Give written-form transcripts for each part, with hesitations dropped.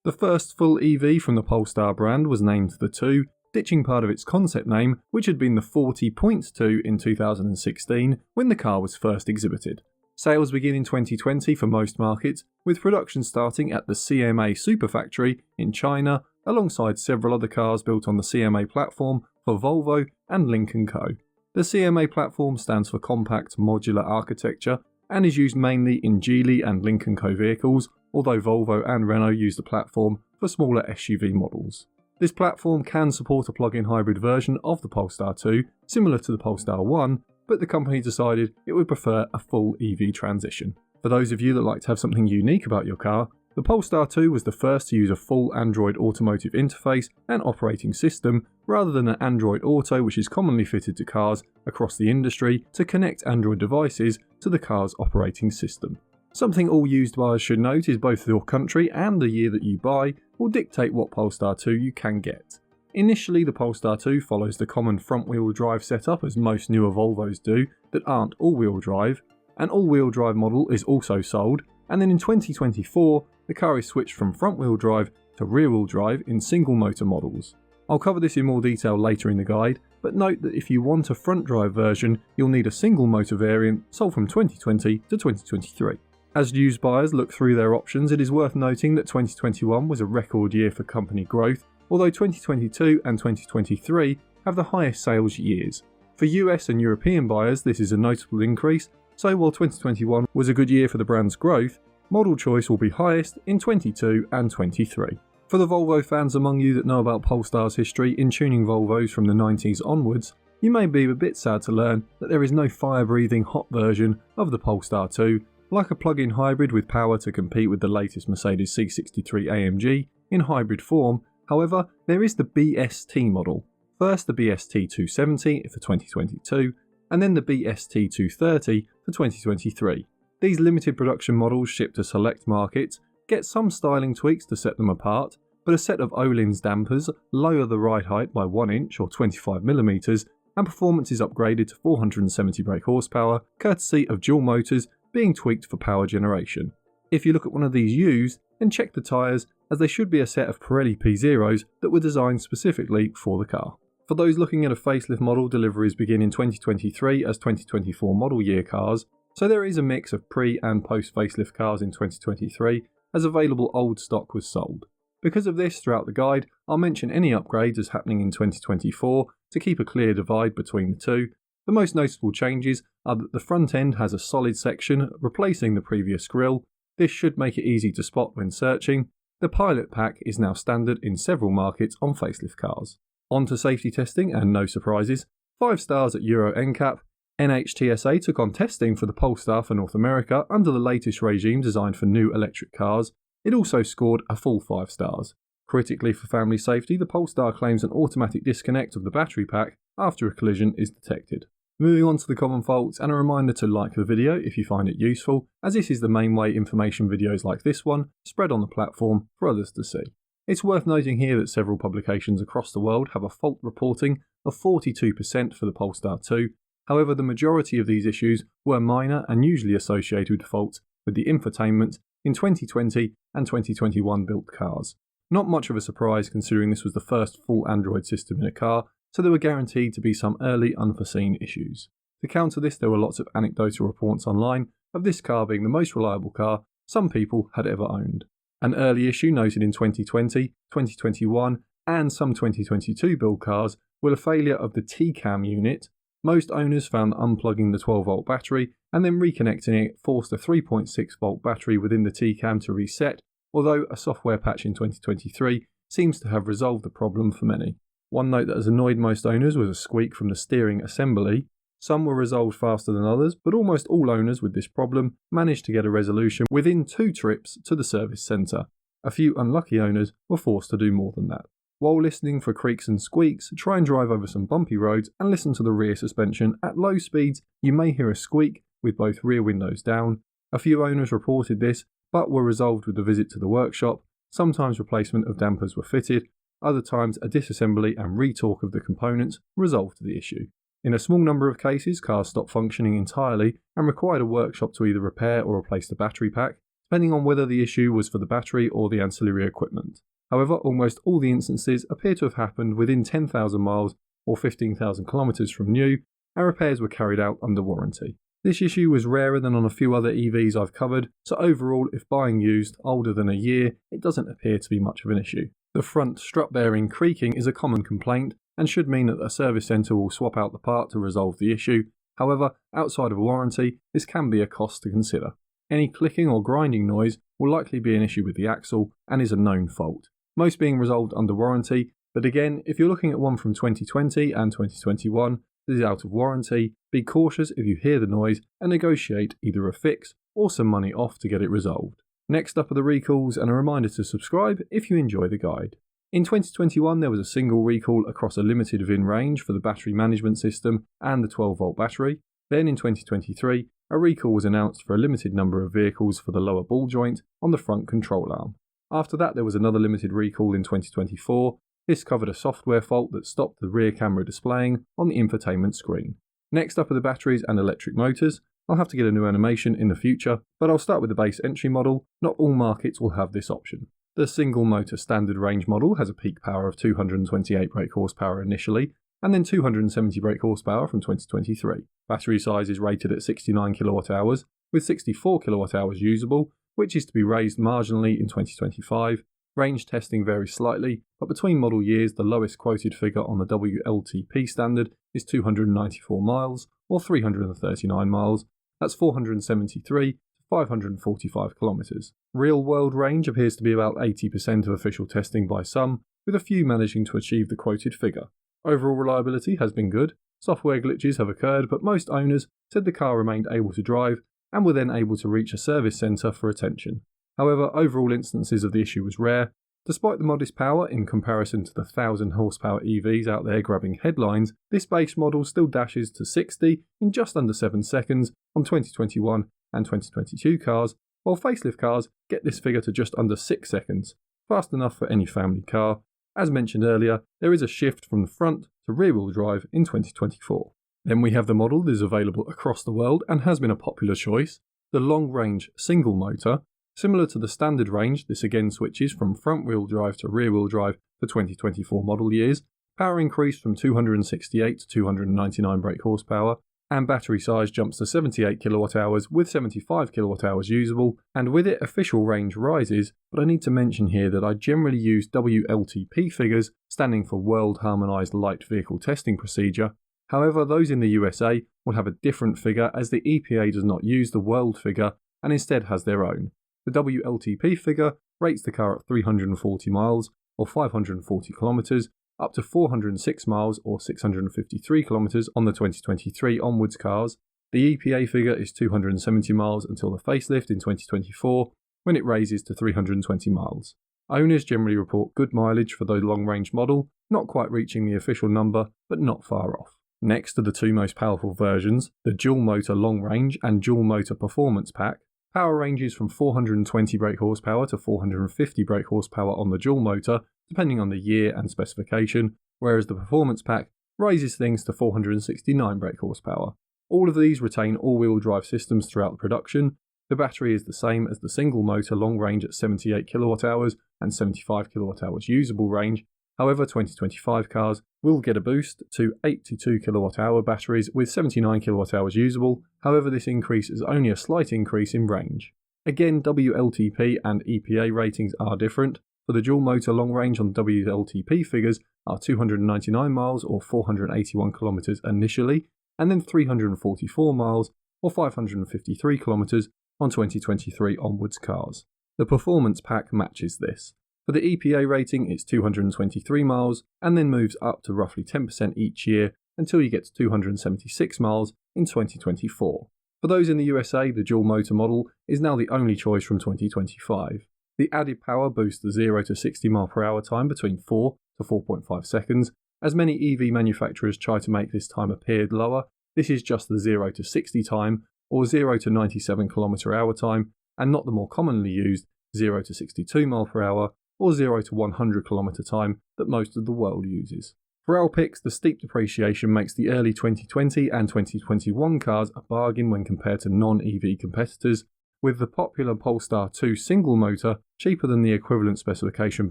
The first full EV from the Polestar brand was named the 2, ditching part of its concept name, which had been the 40.2 in 2016 when the car was first exhibited. Sales begin in 2020 for most markets, with production starting at the CMA Superfactory in China, alongside several other cars built on the CMA platform for Volvo and Lynk & Co. The CMA platform stands for Compact Modular Architecture and is used mainly in Geely and Lynk & Co vehicles, although Volvo and Renault use the platform for smaller SUV models. This platform can support a plug-in hybrid version of the Polestar 2, similar to the Polestar 1, but the company decided it would prefer a full EV transition. For those of you that like to have something unique about your car, the Polestar 2 was the first to use a full Android automotive interface and operating system, rather than an Android Auto which is commonly fitted to cars across the industry to connect Android devices to the car's operating system. Something all used buyers should note is both your country and the year that you buy will dictate what Polestar 2 you can get. Initially, the Polestar 2 follows the common front-wheel drive setup as most newer Volvos do that aren't all-wheel drive. An all-wheel drive model is also sold, and then in 2024, the car is switched from front-wheel drive to rear-wheel drive in single-motor models. I'll cover this in more detail later in the guide, but note that if you want a front-drive version, you'll need a single-motor variant sold from 2020 to 2023. As used buyers look through their options, it is worth noting that 2021 was a record year for company growth, although 2022 and 2023 have the highest sales years. For US and European buyers, this is a notable increase, so while 2021 was a good year for the brand's growth, model choice will be highest in 22 and 23. For the Volvo fans among you that know about Polestar's history in tuning Volvos from the 90s onwards, you may be a bit sad to learn that there is no fire-breathing hot version of the Polestar 2, like a plug-in hybrid with power to compete with the latest Mercedes C63 AMG in hybrid form. However, there is the BST model. First the BST 270 for 2022, and then the BST 230 for 2023. These limited production models shipped to select markets get some styling tweaks to set them apart, but a set of Öhlins dampers lower the ride height by 1 inch or 25mm, and performance is upgraded to 470 brake horsepower, courtesy of dual motors being tweaked for power generation. If you look at one of these used, then check the tyres, as they should be a set of Pirelli P0s that were designed specifically for the car. For those looking at a facelift model, deliveries begin in 2023 as 2024 model year cars, so there is a mix of pre and post facelift cars in 2023, as available old stock was sold. Because of this, throughout the guide, I'll mention any upgrades as happening in 2024 to keep a clear divide between the two. The most noticeable changes are that the front end has a solid section replacing the previous grille. This should make it easy to spot when searching. The Pilot Pack is now standard in several markets on facelift cars. On to safety testing, and no surprises. 5 stars at Euro NCAP. NHTSA took on testing for the Polestar for North America under the latest regime designed for new electric cars. It also scored a full 5 stars. Critically for family safety, the Polestar claims an automatic disconnect of the battery pack after a collision is detected. Moving on to the common faults, and a reminder to like the video if you find it useful, as this is the main way information videos like this one spread on the platform for others to see. It's worth noting here that several publications across the world have a fault reporting of 42% for the Polestar 2. However, the majority of these issues were minor and usually associated with faults with the infotainment in 2020 and 2021 built cars. Not much of a surprise considering this was the first full Android system in a car, so there were guaranteed to be some early unforeseen issues. To counter this, there were lots of anecdotal reports online of this car being the most reliable car some people had ever owned. An early issue noted in 2020, 2021 and some 2022 build cars were a failure of the T-cam unit. Most owners found that unplugging the 12-volt battery and then reconnecting it forced a 3.6-volt battery within the T-cam to reset, although a software patch in 2023 seems to have resolved the problem for many. One note that has annoyed most owners was a squeak from the steering assembly. Some were resolved faster than others, but almost all owners with this problem managed to get a resolution within 2 trips to the service centre. A few unlucky owners were forced to do more than that. While listening for creaks and squeaks, try and drive over some bumpy roads and listen to the rear suspension. At low speeds, you may hear a squeak with both rear windows down. A few owners reported this, but were resolved with a visit to the workshop. Sometimes replacement of dampers were fitted, other times a disassembly and retorque of the components resolved the issue. In a small number of cases, cars stopped functioning entirely and required a workshop to either repair or replace the battery pack. depending on whether the issue was for the battery or the ancillary equipment. However, almost all the instances appear to have happened within 10,000 miles or 15,000 kilometers from new, and repairs were carried out under warranty. This issue was rarer than on a few other EVs I've covered, so overall, if buying used older than a year, it doesn't appear to be much of an issue. The front strut bearing creaking is a common complaint and should mean that a service centre will swap out the part to resolve the issue. However, outside of warranty, this can be a cost to consider. Any clicking or grinding noise will likely be an issue with the axle and is a known fault, most being resolved under warranty, but again, if you're looking at one from 2020 and 2021 that is out of warranty, be cautious if you hear the noise and negotiate either a fix or some money off to get it resolved. Next up are the recalls, and a reminder to subscribe if you enjoy the guide. In 2021 there was a single recall across a limited VIN range for the battery management system and the 12-volt battery. Then in 2023, a recall was announced for a limited number of vehicles for the lower ball joint on the front control arm. After that there was another limited recall in 2024. This covered a software fault that stopped the rear camera displaying on the infotainment screen. Next up are the batteries and electric motors. I'll have to get a new animation in the future, but I'll start with the base entry model. Not all markets will have this option. The single motor standard range model has a peak power of 228 brake horsepower initially, and then 270 brake horsepower from 2023. Battery size is rated at 69 kWh, with 64 kWh usable, which is to be raised marginally in 2025. Range testing varies slightly, but between model years the lowest quoted figure on the WLTP standard is 294 miles, or 339 miles. That's 473 to 545 kilometers. Real world range appears to be about 80% of official testing by some, with a few managing to achieve the quoted figure. Overall reliability has been good. Software glitches have occurred, but most owners said the car remained able to drive and were then able to reach a service centre for attention. However, overall instances of the issue was rare. Despite the modest power in comparison to the 1,000 horsepower EVs out there grabbing headlines, this base model still dashes to 60 in just under 7 seconds on 2021 and 2022 cars, while facelift cars get this figure to just under 6 seconds, fast enough for any family car. As mentioned earlier, there is a shift from the front to rear-wheel drive in 2024. Then we have the model that is available across the world and has been a popular choice, the Long Range single motor. Similar to the standard range, this again switches from front-wheel drive to rear-wheel drive for 2024 model years, power increased from 268 to 299 brake horsepower, and battery size jumps to 78 kWh with 75 kWh usable, and with it official range rises, but I need to mention here that I generally use WLTP figures, standing for World Harmonized Light Vehicle Testing Procedure. However, those in the USA will have a different figure as the EPA does not use the world figure and instead has their own. The WLTP figure rates the car at 340 miles or 540 kilometers, up to 406 miles or 653 kilometers on the 2023 onwards cars. The EPA figure is 270 miles until the facelift in 2024, when it raises to 320 miles. Owners generally report good mileage for the long-range model, not quite reaching the official number, but not far off. Next are the two most powerful versions, the dual motor long range and dual motor performance pack. Power ranges from 420 brake horsepower to 450 brake horsepower on the dual motor, depending on the year and specification, whereas the performance pack raises things to 469 brake horsepower. All of these retain all-wheel drive systems throughout production. The battery is the same as the single motor long range at 78 kWh and 75 kWh usable range. However, 2025 cars will get a boost to 82 kWh batteries with 79 kWh usable. However, this increase is only a slight increase in range. Again, WLTP and EPA ratings are different. For the dual motor long range on WLTP figures are 299 miles or 481 kilometers initially, and then 344 miles or 553 kilometers on 2023 onwards cars. The performance pack matches this. For the EPA rating, it's 223 miles and then moves up to roughly 10% each year until you get to 276 miles in 2024. For those in the USA, the dual motor model is now the only choice from 2025. The added power boosts the 0 to 60 mph time between 4 to 4.5 seconds. As many EV manufacturers try to make this time appear lower, this is just the 0 to 60 time or 0 to 97 km/h time, and not the more commonly used 0 to 62 mph or 0 to 100 km time that most of the world uses. For our picks, the steep depreciation makes the early 2020 and 2021 cars a bargain when compared to non-EV competitors. with the popular Polestar 2 single motor cheaper than the equivalent specification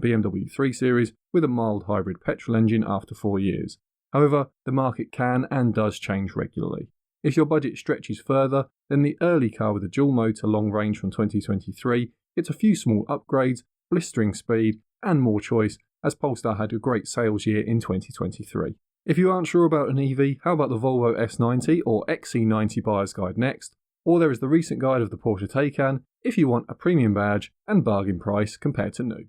BMW 3 Series with a mild hybrid petrol engine after 4 years. However, the market can and does change regularly. If your budget stretches further, then the early car with a dual motor long range from 2023 gets a few small upgrades, blistering speed, and more choice, as Polestar had a great sales year in 2023. If you aren't sure about an EV, how about the Volvo S90 or XC90 buyer's guide next? Or there is the recent guide of the Porsche Taycan if you want a premium badge and bargain price compared to new.